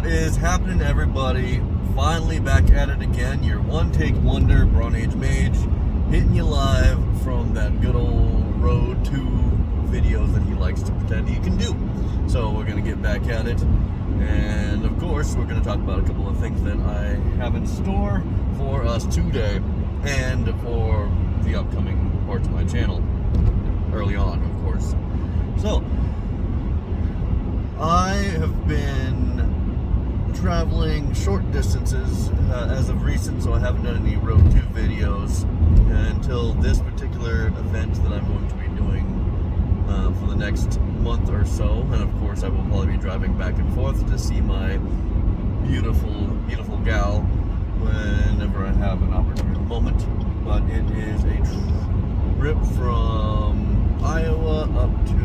What is happening, everybody? Finally back at it again. Your one-take wonder, Bronze Age Mage, hitting you live from that good old Road to videos that he likes to pretend he can do. So we're going to get back at it. And of course, we're going to talk about a couple of things that I have in store for us today and for the upcoming parts of my channel. Early on, of course. So, I have been traveling short distances as of recent, so I haven't done any Road 2 videos until this particular event that I'm going to be doing for the next month or so. And of course, I will probably be driving back and forth to see my beautiful, beautiful gal whenever I have an opportune moment. But it is a trip from Iowa up to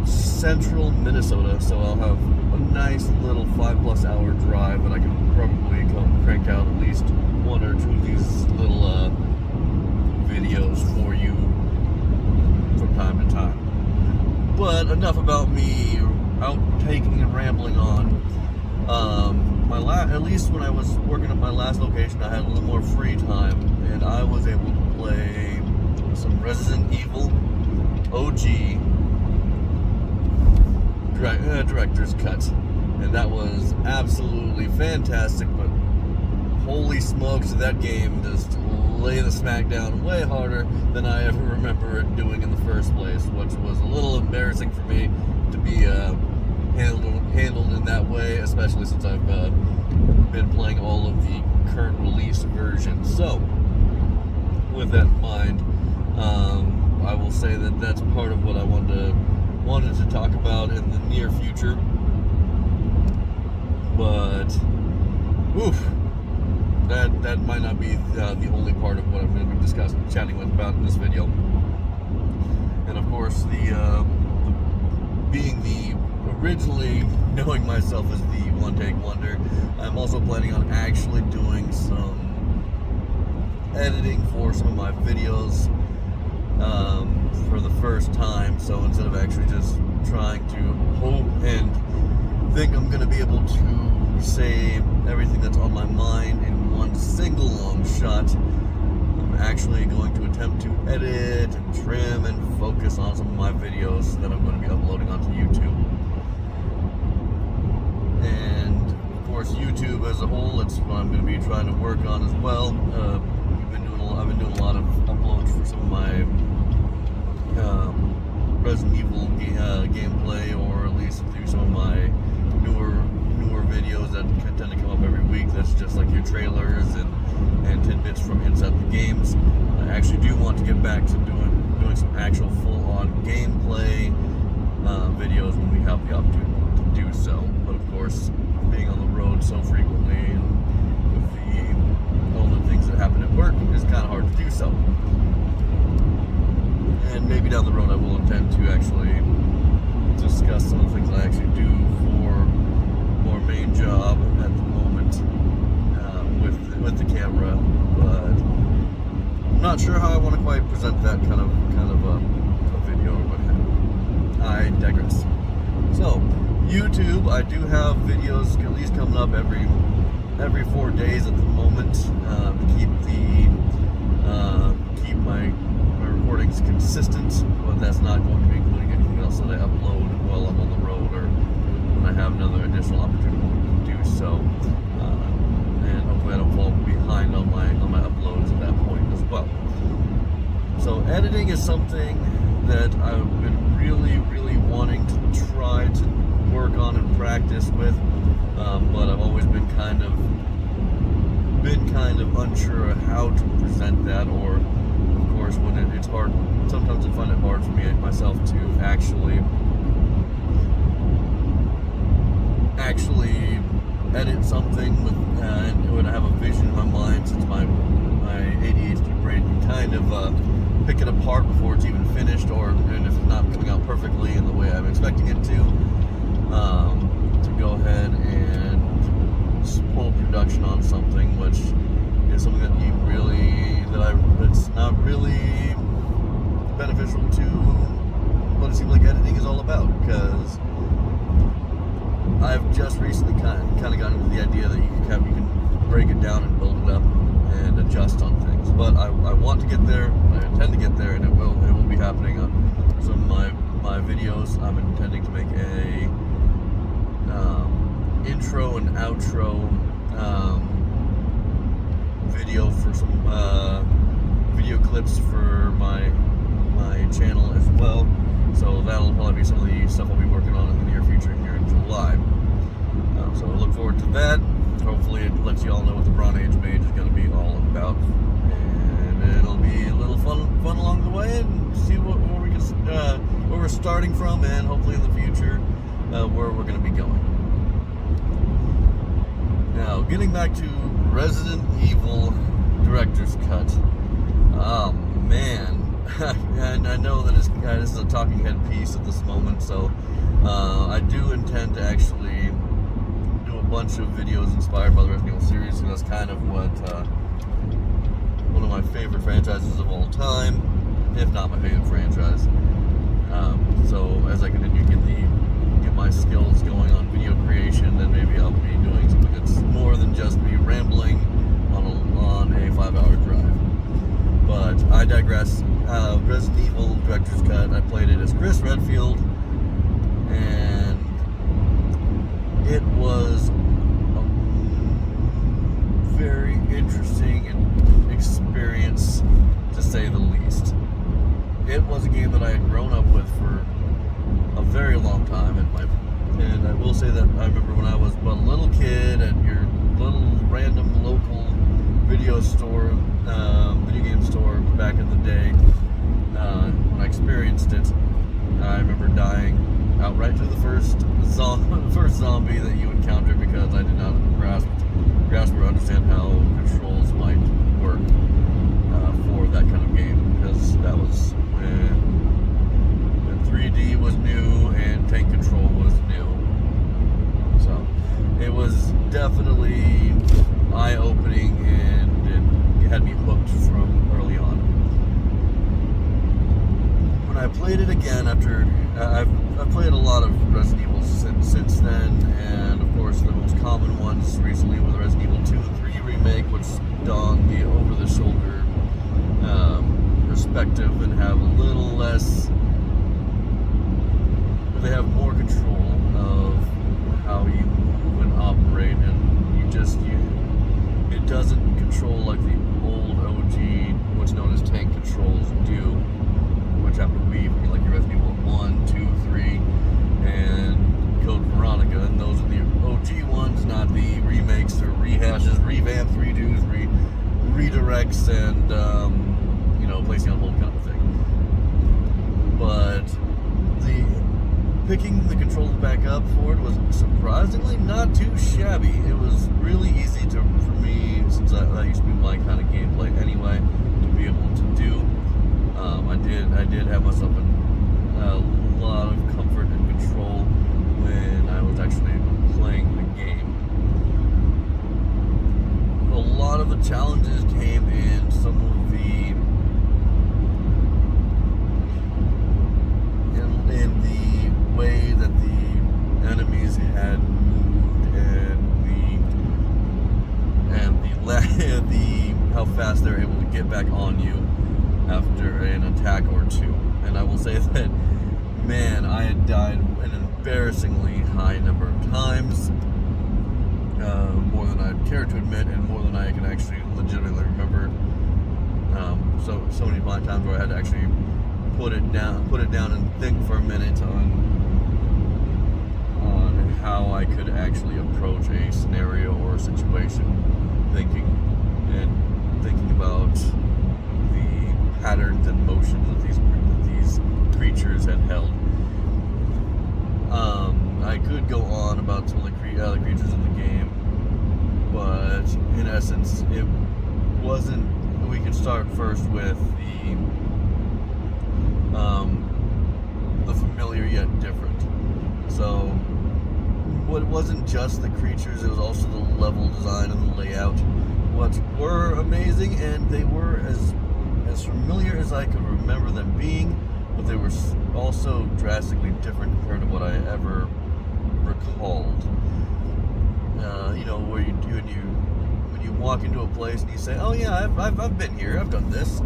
central Minnesota, so I'll have a nice little 5+ hour drive, and I can probably crank out at least one or two of these little videos for you from time to time. But enough about me out taking and rambling on. At least when I was working at my last location, I had a little more free time, and I was able to play some Resident Evil OG director's cut, and that was absolutely fantastic. But holy smokes, that game just lay the smack down way harder than I ever remember it doing in the first place, which was a little embarrassing for me to be handled in that way, especially since I've been playing all of the current release versions. So with that in mind, I will say that that's part of what I wanted to talk about in the near future. But that might not be the only part of what I'm going to be chatting about in this video. And of course, being the originally knowing myself as the one-take wonder, I'm also planning on actually doing some editing for some of my videos for the first time. So instead of actually just trying to hope and think I'm going to be able to say everything that's on my mind in one single long shot, I'm actually going to attempt to edit and trim and focus on some of my videos that I'm going to be uploading onto YouTube. And of course, YouTube as a whole, that's what I'm going to be trying to work on as well. I've been doing a lot of uploads for some of my Resident Evil gameplay, or at least through some of my newer videos that tend to come up every week. That's just like your trailers and tidbits from inside the games. I actually do want to get back to doing some actual full-on gameplay videos when we have the opportunity to do so. But of course, being on the road so frequently and with all the things that happen at work, it's kind of hard to do so. And maybe down the road I will intend to actually discuss some of the things I actually do for more main job at the moment with the camera, but I'm not sure how I want to quite present that kind of a video, but I digress. So YouTube, I do have videos at least coming up every 4 days at the moment to keep my recordings consistent, but that's not going to be including anything else that I upload while I'm on the road or when I have another additional opportunity to do so. And hopefully I don't fall behind on my uploads at that point as well. So editing is something that I've been really, really wanting to try to work on and practice with, but I've always been kind of unsure of how to present that, or of course when it's hard. Sometimes I find it hard for me myself to actually edit something with when I have a vision in my mind, since my ADHD brain can kind of pick it apart before it's even finished, and if it's not coming out perfectly in the way I'm expecting it to go ahead and pull production on something, which is something that's not really beneficial to what it seems like editing is all about, because I've I've just recently kind of gotten into the idea that you can break it down and build it up and adjust on things. But I want to get there. I intend to get there, and it will be happening on some of my videos. I'm intending to make a intro and outro video for some video clips for my channel as well. So that'll probably be some of the stuff I'll be working on in the near future here in July. So I look forward to that. Hopefully it lets you all know what the Bronze Age Mage is going to be all about, and it'll be a little fun along the way, and see where we're starting from, and hopefully in the future where we're going to be going. Now, getting back to Resident Evil Director's Cut. Oh man, and I know that this is a talking head piece at this moment, so I do intend to actually do a bunch of videos inspired by the Resident Evil series, and that's kind of what one of my favorite franchises of all time, if not my favorite franchise. So as I continue to get my skills going on video creation, then maybe I'll be doing something that's more than just me rambling on a 5-hour drive. But I digress. Resident Evil Director's Cut, I played it as Chris Redfield, and it was a very interesting experience, to say the least. It was a game that I had grown up with for a very long time, and I will say that I remember when I was but a little kid at your little random local video game store back in the day. When I experienced it, I remember dying outright to the first zombie that you encountered, because I did not grasp or understand how controls might work for that kind of game, because that was when 3D was new and tank control was new. So it was definitely eye-opening, and it had me hooked from early on. When I played it again after, I've played a lot of Resident Evil since then, and of course the most common ones recently were the Resident Evil 2 and 3 remake, which don the over-the-shoulder perspective and have a little less. They have more control of how you move and operate, and it doesn't control like the old OG, what's known as tank controls do, which happen to be like your Resident Evil 1, 2, 3, and Code Veronica, and those are the OG ones, not the remakes or rehashes, revamps, redos, redirects, and placing on hold kind of thing. But picking the controls back up for it was surprisingly not too shabby. It was really easy for me, since that used to be my kind of gameplay anyway, to be able to do. I did have myself a lot of comfort and control when I was actually playing the game. A lot of the challenges came in some of in the way that the enemies had moved, and the how fast they're able to get back on you after an attack or two. And I will say that, man, I had died an embarrassingly high number of times, more than I'd care to admit, and more than I can actually legitimately remember. So many times where I had to actually put it down and think for a minute on how I could actually approach a scenario or a situation, thinking about the patterns and motions that these creatures had held. I could go on about some of the other creatures in the game, but in essence, it wasn't. We could start first with the familiar yet different. So, it wasn't just the creatures; it was also the level design and the layout, which were amazing, and they were as familiar as I could remember them being, but they were also drastically different compared to what I ever recalled. where when you walk into a place and you say, "Oh yeah, I've been here, I've done this,"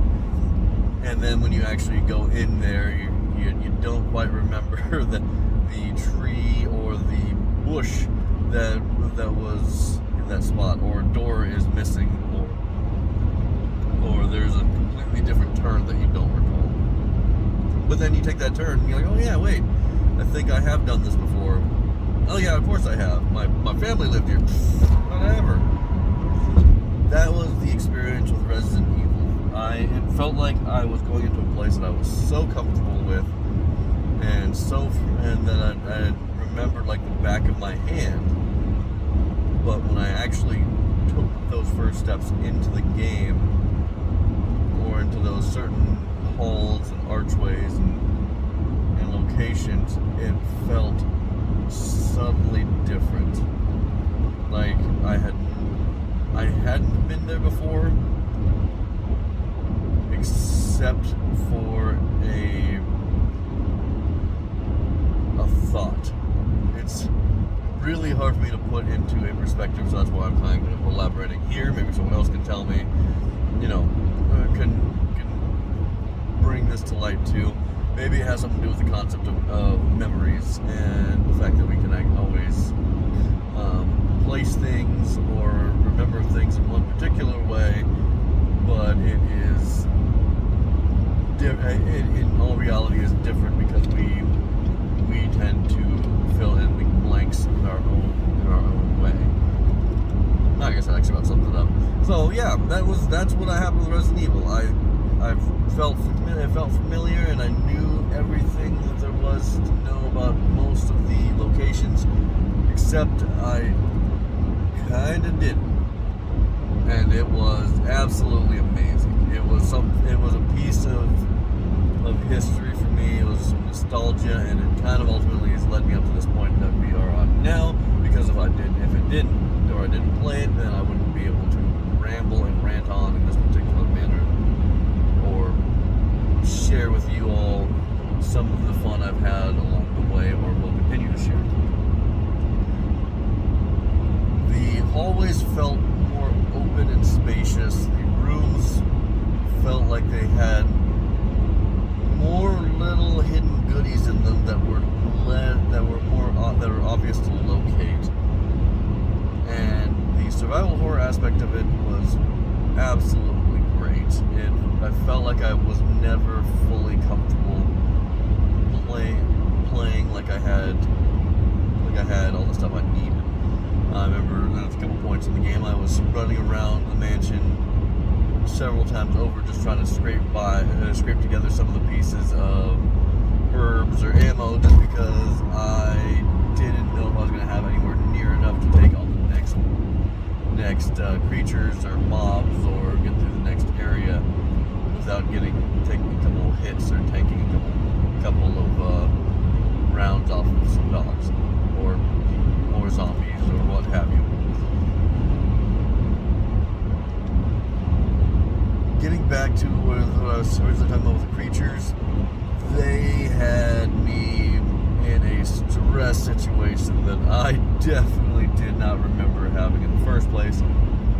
and then when you actually go in there, you don't quite remember the tree or the bush that was in that spot, or a door is missing, or there's a completely different turn that you don't recall. But then you take that turn and you're like, "Oh yeah, wait, I think I have done this before. Oh yeah, of course I have. My family lived here. Whatever." That was the experience with Resident Evil. It felt like I was going into a place that I was so comfortable with, and that I remembered like the back of my hand. But when I actually took those first steps into the game, or into those certain halls and archways and locations, it felt suddenly different. Like I hadn't been there before, except for a thought. It's really hard for me to put into a perspective, so that's why I'm kind of elaborating here. Maybe someone else can tell me, can bring this to light too. Maybe it has something to do with the concept of memories and the fact that we can always place things or remember things in one particular way, but it is in all reality is different because we tend to fill in the blanks in our own way. I guess that actually about sums it up. So yeah, that's what happened with Resident Evil. I felt familiar, and I knew everything that there was to know about most of the locations, except I kind of didn't. And it was absolutely amazing. It was a piece of history for me. It was some nostalgia, and it kind of ultimately has led me up to this point that we are on now. Because if it didn't, or I didn't play it, then I wouldn't be able to ramble and rant on in this particular manner, or share with you all some of the fun I've had along the way, or will continue to share. The hallways felt more open and spacious. The rooms felt like they had more little hidden goodies in them that were obvious to locate. And the survival horror aspect of it was absolutely great. I felt like I was never fully comfortable playing like I had all the stuff I needed. I remember there was a couple points in the game I was running around the mansion several times over, just trying to scrape together some of the pieces of herbs or ammo, just because I didn't know if I was going to have anywhere near enough to take on the next creatures or mobs, or get through the next area without taking a couple of hits or taking a couple of rounds off of some dogs or zombies or what have you. Getting back to what I was originally talking about with the creatures, they had me in a stress situation that I definitely did not remember having in the first place.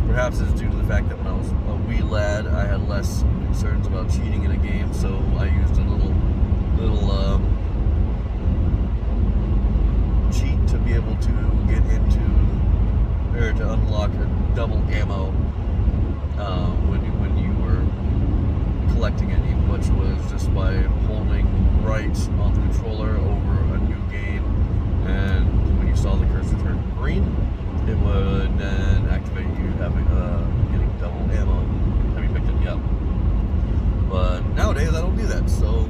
Perhaps it's due to the fact that when I was a wee lad, I had less concerns about cheating in a game, so I used a little cheat to be able to get into, or to unlock a double ammo when you were collecting any, which was just by holding right on the controller over a new game, and when you saw the cursor turn green, it would then activate you getting double ammo, having picked it up. But nowadays I don't do that, so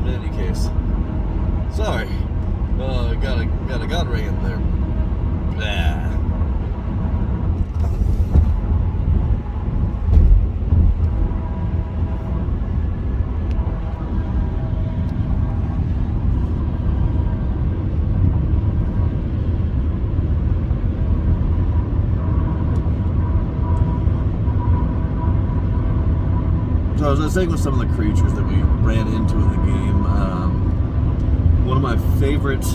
in any case, sorry, got a gun ring in there. Blah. So as I was saying with some of the creatures that we ran into in the game, one of my favorite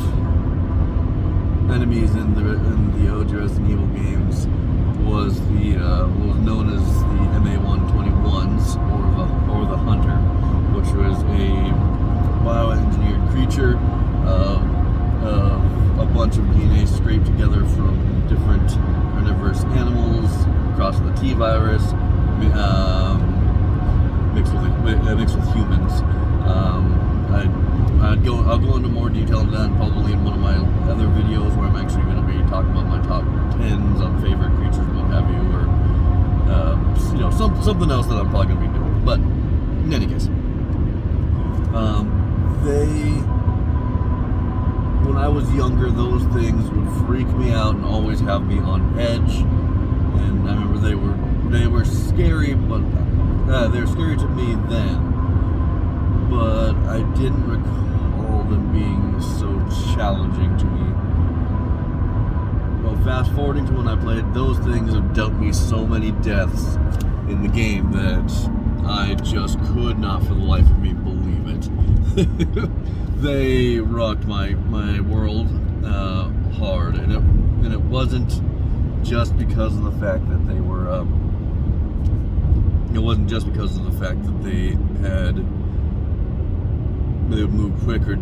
enemies in the OG Resident Evil games was what was known as the MA-121s, or the Hunter, which was a bioengineered creature of a bunch of DNA scraped together from different carnivorous animals across the T-virus, mixed with humans. I'll go into more detail on that probably in one of my other videos where I'm actually going to be talking about my top 10s on favorite creatures and what have you, or something else that I'm probably going to be doing. But in any case, when I was younger, those things would freak me out and always have me on edge. And I remember they were scary, but they were scary to me then. But I didn't recall them being so challenging to me. Well, fast forwarding to when I played, those things have dealt me so many deaths in the game that I just could not for the life of me believe it. They rocked my world hard, and it wasn't just because of the fact that they were. It wasn't just because of the fact that they would move quick or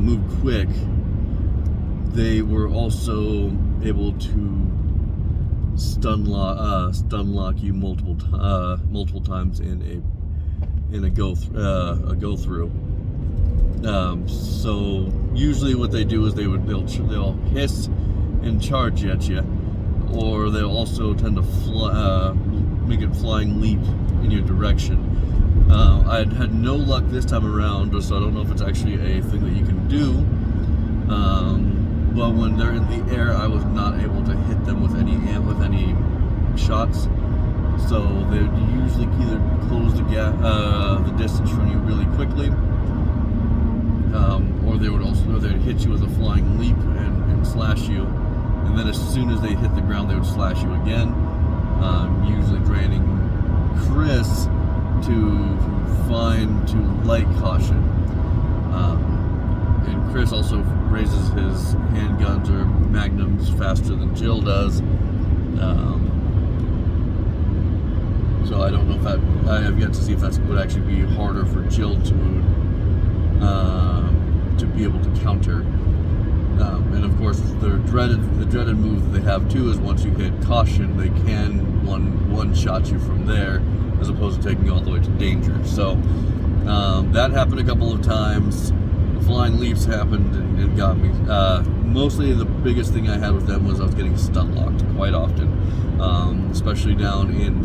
move quick. They were also able to stun lock you multiple times in a go through. So usually what they do is they'll hiss and charge at you, or they'll also tend to make a flying leap in your direction. I had no luck this time around, so I don't know if it's actually a thing that you can do. But when they're in the air, I was not able to hit them with any shots. So they would usually either close the distance from you really quickly, or they'd hit you with a flying leap and slash you. And then as soon as they hit the ground, they would slash you again, usually draining Chris to light caution. And Chris also raises his handguns or magnums faster than Jill does. So I don't know if I have yet to see if that would actually be harder for Jill to be able to counter. And of course, the dreaded move that they have too is once you hit caution, they can one shot you from there, as opposed to taking you all the way to danger. So that happened a couple of times. The flying leaps happened and got me. Mostly the biggest thing I had with them was I was getting stun locked quite often, especially down in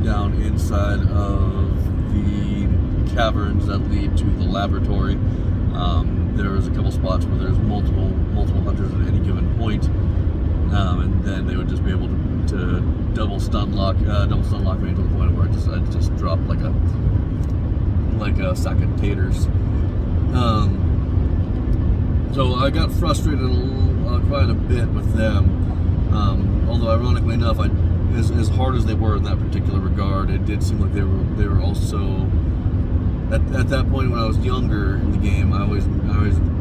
down inside of the caverns that lead to the laboratory. There was a couple spots where there's multiple hunters at any given point, and then they would just be able to double stun lock me to the point where I'd just drop like a sack of taters. So I got frustrated quite a bit with them. Although ironically enough, as hard as they were in that particular regard, it did seem like they were also at that point when I was younger in the game. I always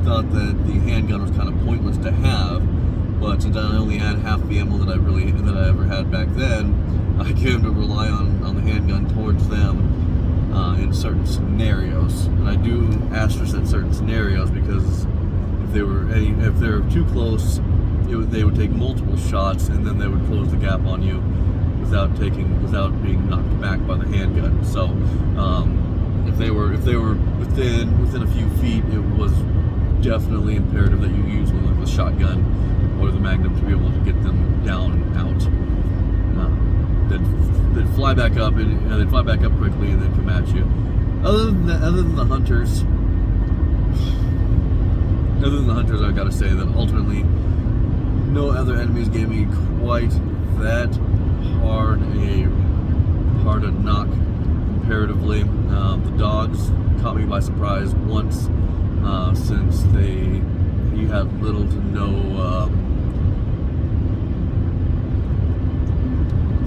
thought that the handgun was kind of pointless to have, but since I only had half the ammo that I ever had back then, I came to rely on the handgun towards them in certain scenarios. And I do asterisk at certain scenarios because if they were too close, they would take multiple shots and then they would close the gap on you without being knocked back by the handgun. So if they were within a few feet, it was definitely imperative that you use one like the shotgun or the Magnum to be able to get them down and out. They'd fly back up and they'd fly back up quickly and then come at you. Other than the hunters, I've got to say that ultimately no other enemies gave me quite that hard a knock comparatively. The dogs caught me by surprise once, since you had little to no.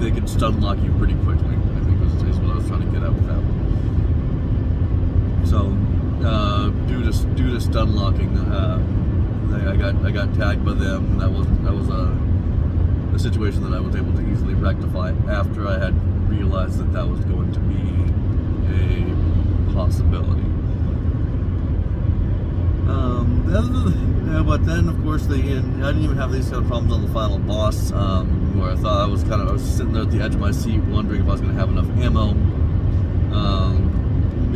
They could stun lock you pretty quickly. I think is what I was trying to get at with that one. So due to stun locking, I got tagged by them. That was a situation that I was able to easily rectify after I had realized that was going to be a possibility. But then, of course, I didn't even have these kind of problems on the final boss, where I thought I was sitting there at the edge of my seat, wondering if I was going to have enough ammo.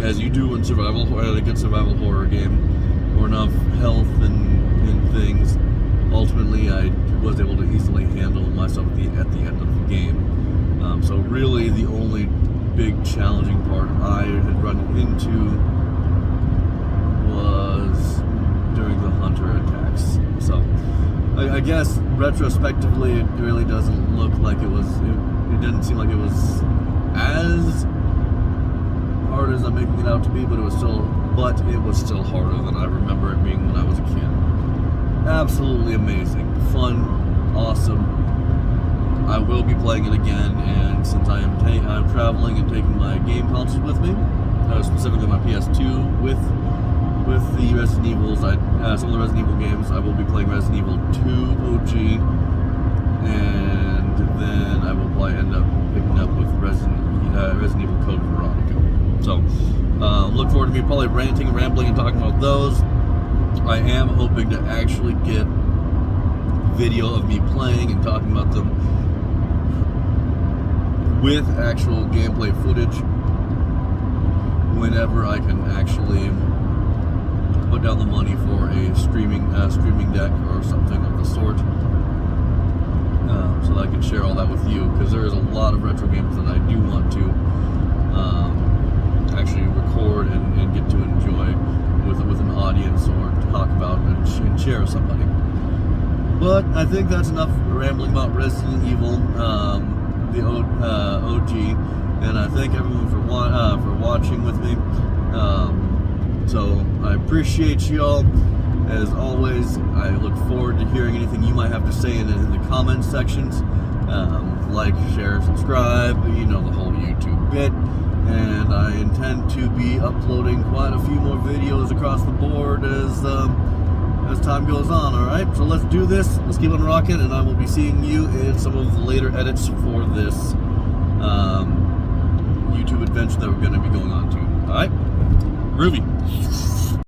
As you do in a good survival horror game, or enough health and things. Ultimately, I was able to easily handle myself at the end of the game. So really, the only big challenging part I had run into was during the hunter attacks. So I guess retrospectively, it really doesn't look like it was. It didn't seem like it was as hard as I'm making it out to be, but it was still harder than I remember it being when I was a kid. Absolutely amazing, fun, awesome. I will be playing it again, and since I'm traveling and taking my game consoles with me, specifically my PS2 with the Resident Evils, some of the Resident Evil games, I will be playing Resident Evil 2 OG, and then I will probably end up picking up with Resident Evil Code Veronica. So, look forward to me probably ranting, rambling, and talking about those. I am hoping to actually get video of me playing and talking about them with actual gameplay footage whenever I can actually put down the money for a streaming deck or something of the sort, so that I can share all that with you, because there is a lot of retro games that I do want to actually record and get to enjoy with an audience, or talk about and share with somebody. But I think that's enough rambling about Resident Evil, the OG, and I thank everyone for watching with me. So I appreciate y'all. As always, I look forward to hearing anything you might have to say in the comments sections. Like, share, subscribe, the whole YouTube bit. And I intend to be uploading quite a few more videos across the board as time goes on. Alright, so let's do this. Let's keep on rocking, and I will be seeing you in some of the later edits for this YouTube adventure that we're going to be going on to. Alright? Groovy.